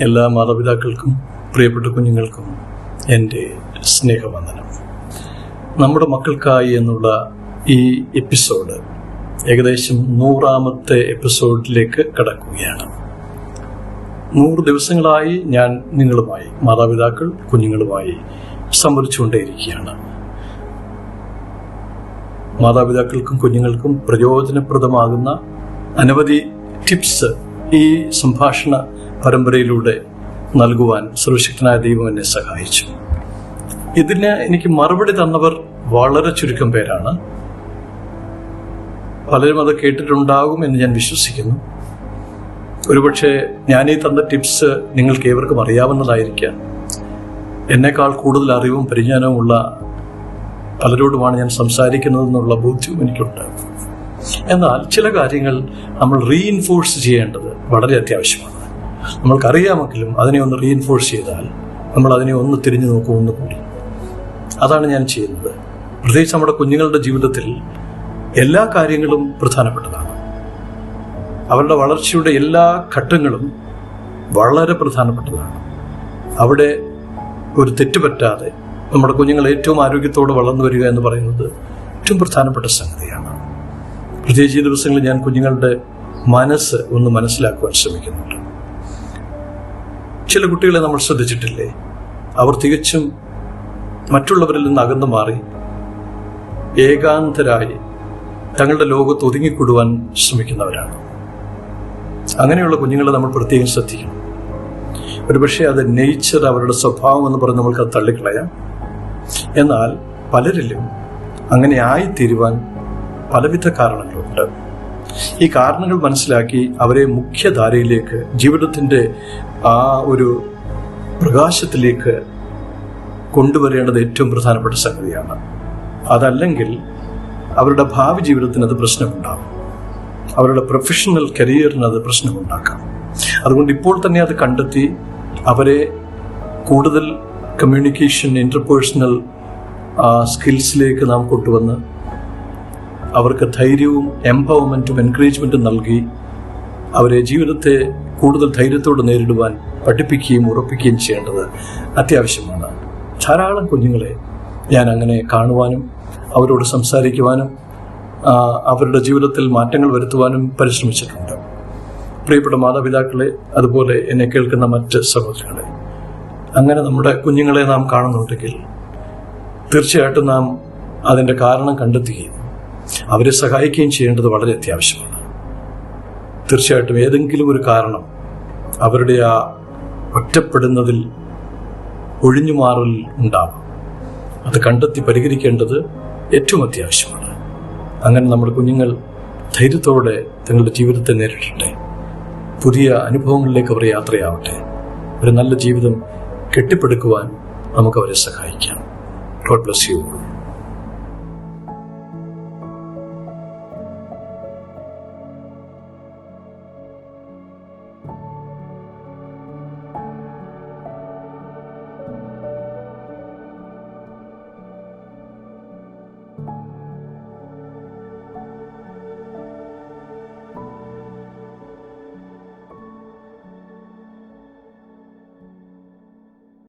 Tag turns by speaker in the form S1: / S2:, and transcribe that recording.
S1: എല്ലാ മാതാപിതാക്കൾക്കും പ്രിയപ്പെട്ട കുഞ്ഞുങ്ങൾക്കും എൻ്റെ സ്നേഹവന്ദനം. നമ്മുടെ മക്കൾക്കായി എന്നുള്ള ഈ എപ്പിസോഡ് ഏകദേശം 100ാമത്തെ എപ്പിസോഡിലേക്ക് കടക്കുകയാണ്. 100 ദിവസങ്ങളായി ഞാൻ നിങ്ങളുമായി, മാതാപിതാക്കൾ കുഞ്ഞുങ്ങളുമായി സംവദിച്ചുകൊണ്ടേയിരിക്കുകയാണ്. മാതാപിതാക്കൾക്കും കുഞ്ഞുങ്ങൾക്കും പ്രയോജനപ്രദമാകുന്ന അനവധി ടിപ്സ് ഈ സംഭാഷണ പരമ്പരയിലൂടെ നൽകുവാൻ സർവശക്തനായ ദൈവം എന്നെ സഹായിച്ചു. ഇതിന് എനിക്ക് മറുപടി തന്നവർ വളരെ ചുരുക്കം പേരാണ്. പലരും അത് കേട്ടിട്ടുണ്ടാകും എന്ന് ഞാൻ വിശ്വസിക്കുന്നു. ഒരുപക്ഷെ ഞാൻ ഈ തന്ന ടിപ്സ് നിങ്ങൾക്ക് ഏവർക്കും അറിയാവുന്നതായിരിക്കാം. എന്നേക്കാൾ കൂടുതൽ അറിവും പരിജ്ഞാനവും ഉള്ള പലരോടുമാണ് ഞാൻ സംസാരിക്കുന്നതെന്നുള്ള ബോധ്യവും എനിക്കുണ്ട്. എന്നാൽ ചില കാര്യങ്ങൾ നമ്മൾ റീഇൻഫോഴ്സ് ചെയ്യേണ്ടത് വളരെ അത്യാവശ്യമാണ്. നമ്മൾക്കറിയാമെങ്കിലും അതിനെ ഒന്ന് റീഇൻഫോഴ്സ് ചെയ്താൽ നമ്മൾ അതിനെ ഒന്ന് തിരിഞ്ഞു നോക്കും ഒന്നുകൂടി. അതാണ് ഞാൻ ചെയ്യുന്നത്. പ്രത്യേകിച്ച് നമ്മുടെ കുഞ്ഞുങ്ങളുടെ ജീവിതത്തിൽ എല്ലാ കാര്യങ്ങളും പ്രധാനപ്പെട്ടതാണ്. അവരുടെ വളർച്ചയുടെ എല്ലാ ഘട്ടങ്ങളും വളരെ പ്രധാനപ്പെട്ടതാണ്. അവിടെ ഒരു തെറ്റുപറ്റാതെ നമ്മുടെ കുഞ്ഞുങ്ങൾ ഏറ്റവും ആരോഗ്യത്തോടെ വളർന്നു വരിക എന്ന് പറയുന്നത് ഏറ്റവും പ്രധാനപ്പെട്ട സംഗതിയാണ്. പ്രത്യേകിച്ച് ഈ ദിവസങ്ങളിൽ ഞാൻ കുഞ്ഞുങ്ങളുടെ മനസ്സ് ഒന്ന് മനസ്സിലാക്കുവാൻ ശ്രമിക്കുന്നുണ്ട്. ചില കുട്ടികളെ നമ്മൾ ശ്രദ്ധിച്ചിട്ടില്ലേ? അവർ തികച്ചും മറ്റുള്ളവരിൽ നിന്ന് അകന്നു മാറി ഏകാന്തരായി തങ്ങളുടെ ലോകത്ത് ഒതുങ്ങിക്കൂടുവാൻ ശ്രമിക്കുന്നവരാണ്. അങ്ങനെയുള്ള കുഞ്ഞുങ്ങളെ നമ്മൾ പ്രത്യേകം ശ്രദ്ധിക്കണം. ഒരുപക്ഷെ അത് നേച്ചർ, അവരുടെ സ്വഭാവം എന്ന് പറഞ്ഞ് നമ്മൾക്ക് അത് തള്ളിക്കളയാം. എന്നാൽ പലരിലും അങ്ങനെ ആയിത്തീരുവാൻ പലവിധ കാരണങ്ങളുണ്ട്. ഈ കാരണങ്ങൾ മനസ്സിലാക്കി അവരെ മുഖ്യധാരയിലേക്ക്, ജീവിതത്തിൻ്റെ ആ ഒരു പ്രകാശത്തിലേക്ക് കൊണ്ടുവരേണ്ടത് ഏറ്റവും പ്രധാനപ്പെട്ട സംഗതിയാണ്. അതല്ലെങ്കിൽ അവരുടെ ഭാവി ജീവിതത്തിന് അത് പ്രശ്നമുണ്ടാകും. അവരുടെ പ്രൊഫഷണൽ കരിയറിന് അത് പ്രശ്നമുണ്ടാക്കാം. അതുകൊണ്ട് ഇപ്പോൾ തന്നെ അത് കണ്ടെത്തി അവരെ കൂടുതൽ കമ്മ്യൂണിക്കേഷൻ, ഇന്റർപേഴ്സണൽ സ്കിൽസിലേക്ക് നാം കൊണ്ടുവന്ന് അവർക്ക് ധൈര്യവും എംപവർമെൻറ്റും എൻകറേജ്മെൻറ്റും നൽകി അവരെ ജീവിതത്തെ കൂടുതൽ ധൈര്യത്തോടെ നേരിടുവാൻ പഠിപ്പിക്കുകയും ഉറപ്പിക്കുകയും ചെയ്യേണ്ടത് അത്യാവശ്യമാണ്. ധാരാളം കുഞ്ഞുങ്ങളെ ഞാൻ അങ്ങനെ കാണുവാനും അവരോട് സംസാരിക്കുവാനും അവരുടെ ജീവിതത്തിൽ മാറ്റങ്ങൾ വരുത്തുവാനും പരിശ്രമിച്ചിട്ടുണ്ട്. പ്രിയപ്പെട്ട മാതാപിതാക്കളെ, അതുപോലെ എന്നെ കേൾക്കുന്ന മറ്റ് സഹോദരങ്ങളെ, അങ്ങനെ നമ്മുടെ കുഞ്ഞുങ്ങളെ നാം കാണുന്നുണ്ടെങ്കിൽ തീർച്ചയായിട്ടും നാം അതിൻ്റെ കാരണം കണ്ടെത്തുകയും അവരെ സഹായിക്കുകയും ചെയ്യേണ്ടത് വളരെ അത്യാവശ്യമാണ്. തീർച്ചയായിട്ടും ഏതെങ്കിലും ഒരു കാരണം അവരുടെ ആ ഒറ്റപ്പെടുന്നതിൽ ഒഴിഞ്ഞുമാറൽ ഉണ്ടാകും. അത് കണ്ടെത്തി പരിഹരിക്കേണ്ടത് ഏറ്റവും അത്യാവശ്യമാണ്. അങ്ങനെ നമ്മുടെ കുഞ്ഞുങ്ങൾ ധൈര്യത്തോടെ തങ്ങളുടെ ജീവിതത്തെ നേരിടട്ടെ. പുതിയ അനുഭവങ്ങളിലേക്ക് അവർ യാത്രയാവട്ടെ. ഒരു നല്ല ജീവിതം കെട്ടിപ്പടുക്കുവാൻ നമുക്ക് അവരെ സഹായിക്കാം. God bless you all.